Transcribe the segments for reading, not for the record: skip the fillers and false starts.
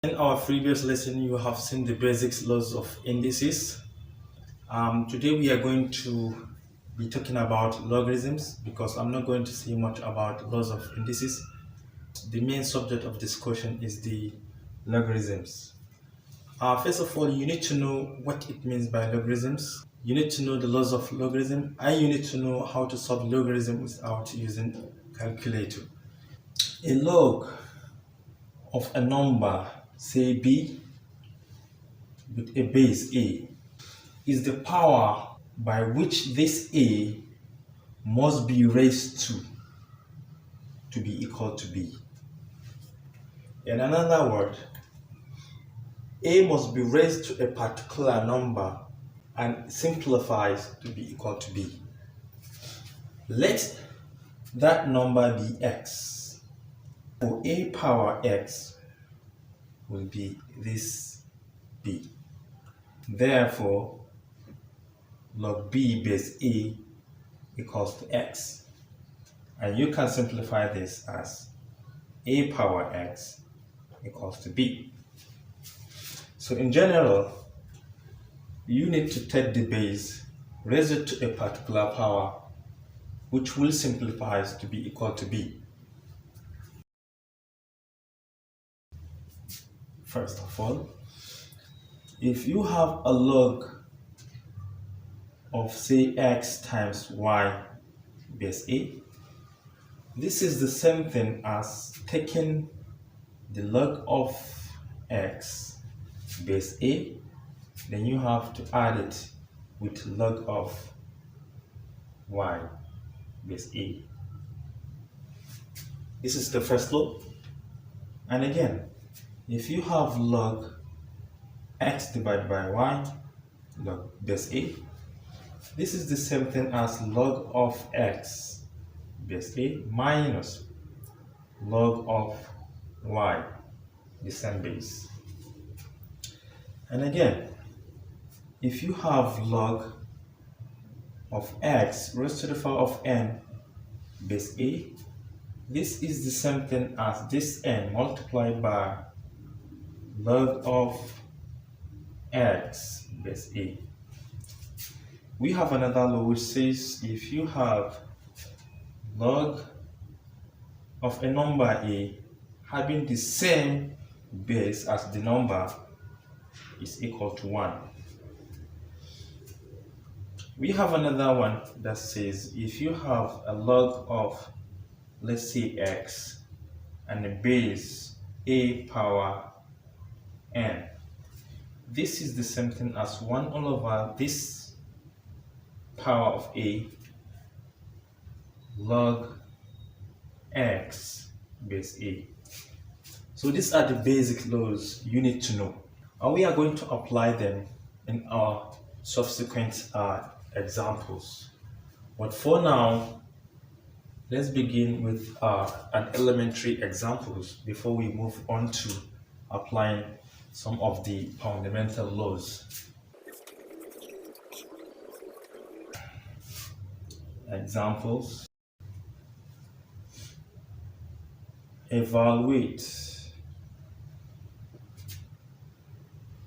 In our previous lesson, you have seen the basics laws of indices. Today we are going to be talking about logarithms because I'm not going to say much about laws of indices. The main subject of discussion is the logarithms. First of all, you need to know what it means by logarithms. You need to know the laws of logarithm, and you need to know how to solve logarithm without using calculator. A log of a number, say b, with a base a, is the power by which this a must be raised to be equal to b. In another word, a must be raised to a particular number and simplifies to be equal to b. Let that number be x. So a power x will be this b. Therefore, log b base a equals to x. And you can simplify this as a power x equals to b. So in general, you need to take the base, raise it to a particular power, which will simplify to be equal to b. First of all, if you have a log of say x times y base a, this is the same thing as taking the log of x base a, then you have to add it with log of y base a. This is the first law. And again, if you have log x divided by y, log base a, this is the same thing as log of x base a minus log of y, the same base. And again, if you have log of x raised to the power of n base a, this is the same thing as this n multiplied by log of x base a. We have another law which says if you have log of a number a having the same base as the number is equal to 1. We have another one that says if you have a log of, let's say, x and a base a power n, this is the same thing as 1 all over this power of a log x base a. So these are the basic laws you need to know, and we are going to apply them in our subsequent examples. But for now, let's begin with an elementary examples before we move on to applying some of the fundamental laws. Examples. Evaluate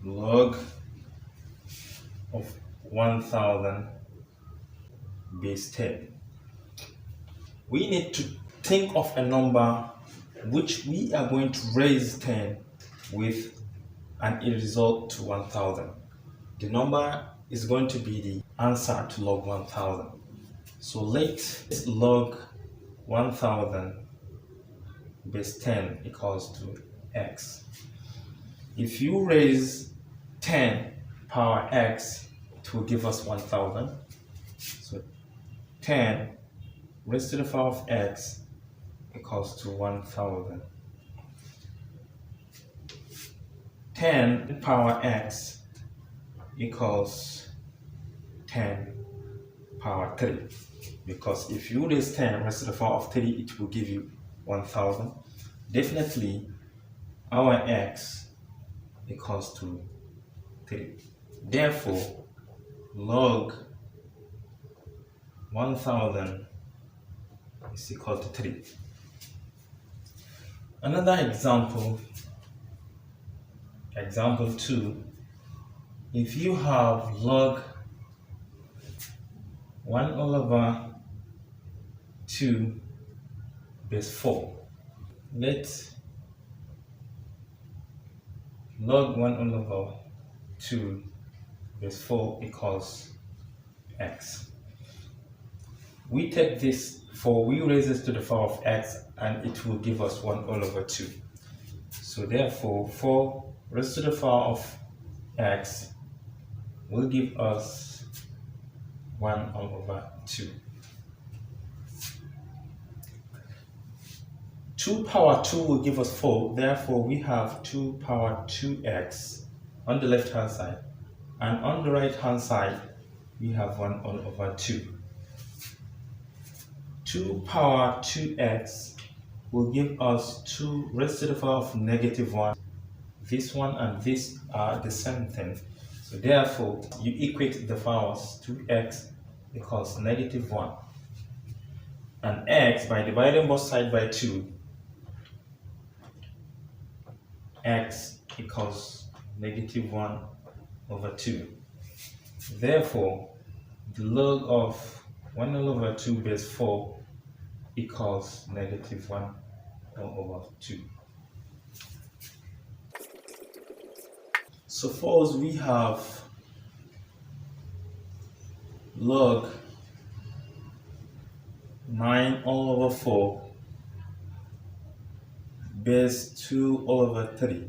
log of 1000 base 10. We need to think of a number which we are going to raise 10 with and it result to 1000. The number is going to be the answer to log 1000. So let log 1000 base 10 equals to x. If you raise 10 power x, it will give us 1000. So 10 raised to the power of x equals to 1000. 10 power x equals 10 power 3, because if you raise 10 raised to the power of 3, it will give you 1000. Definitely our x equals to 3. Therefore, log 1000 is equal to 3. Another example, Example 2, if you have log 1 over 2 base 4, let log 1 over 2 base 4 equals x. We take this 4, we raise this to the power of x, and it will give us 1 over 2. So therefore, 4 raised to the power of x will give us 1 over 2. 2 power 2 will give us 4, therefore we have 2 power 2x on the left hand side, and on the right hand side we have 1 over 2. 2 power 2x will give us 2 raised to the power of negative 1. This one and this are the same thing, so therefore you equate the powers. 2x equals negative 1, and x, by dividing both sides by 2, x equals negative 1 over 2. Therefore, the log of 1 over 2 base 4 equals negative 1 over 2. Suppose we have log 9 all over 4 base 2 all over 3.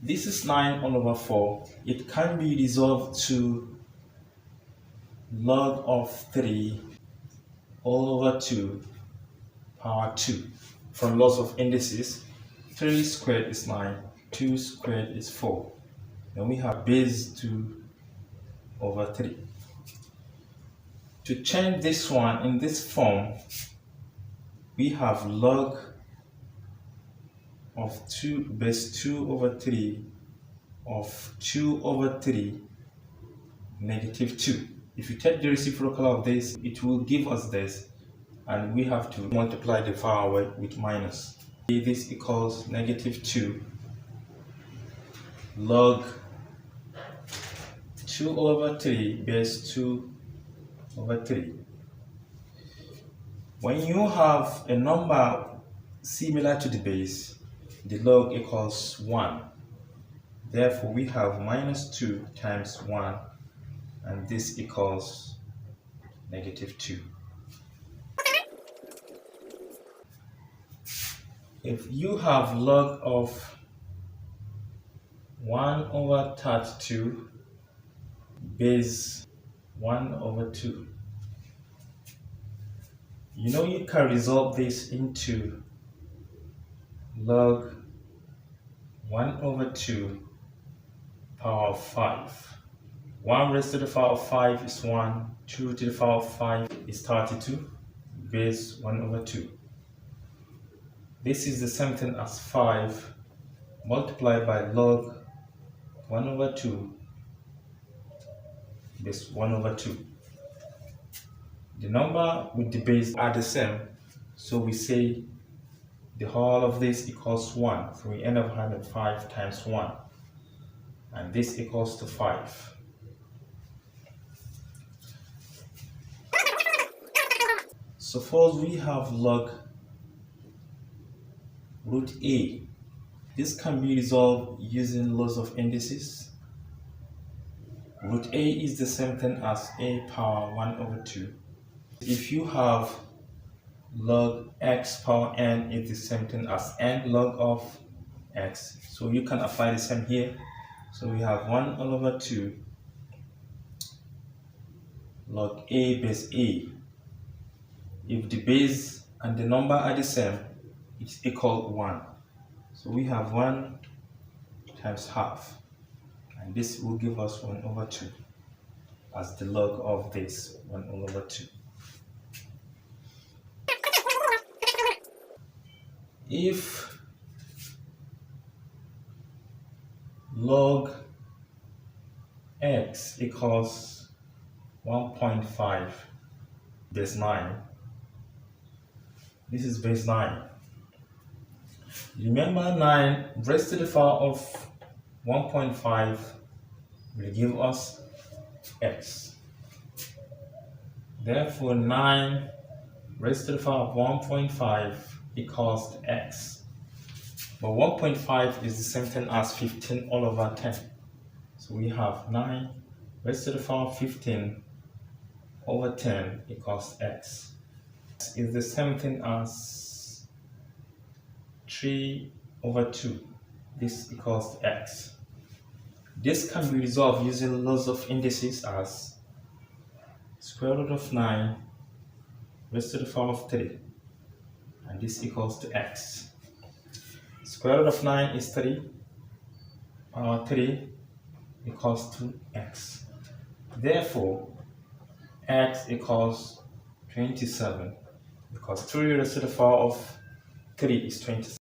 This is 9 all over 4. It can be resolved to log of 3 all over 2 power 2. From laws of indices, 3 squared is 9, 2 squared is 4. Then we have base 2 over 3. To change this one in this form, we have log of 2 base 2 over 3 of 2 over 3 negative 2. If you take the reciprocal of this, it will give us this, and we have to multiply the power with minus. This equals negative 2 log 2 over 3 base 2 over 3. When you have a number similar to the base, the log equals 1. Therefore, we have minus 2 times 1, and this equals negative 2. If you have log of 1 over 32 base 1 over 2, you know you can resolve this into log 1 over 2 power of 5. 1 raised to the power of 5 is 1, 2 to the power of 5 is 32, base 1 over 2. This is the same thing as 5 multiplied by log 1 over 2 base 1 over 2. The number with the base are the same, so we say the whole of this equals 1, so we end up having 5 times 1, and this equals to 5. Suppose we have log root a. This can be resolved using laws of indices. Root a is the same thing as a power 1 over 2. If you have log x power n, is the same thing as n log of x. So you can apply the same here. So we have 1 over 2 log a base a. If the base and the number are the same, it's equal 1. So we have 1 times half, and this will give us 1 over 2 as the log of this 1 over 2. If log x equals 1.5 base 9, this is base 9. Remember 9 raised to the power of 1.5 will give us x. Therefore 9 raised to the power of 1.5 equals to x. But 1.5 is the same thing as 15 all over 10. So we have 9 raised to the power of 15 over 10 equals x. X is the same thing as 3 over 2. This equals to x. This can be resolved using laws of indices as square root of 9 raised to the power of 3, and this equals to x. Square root of 9 is 3, 3 equals to x. Therefore, x equals 27, because 3 raised to the power of 3 is 27.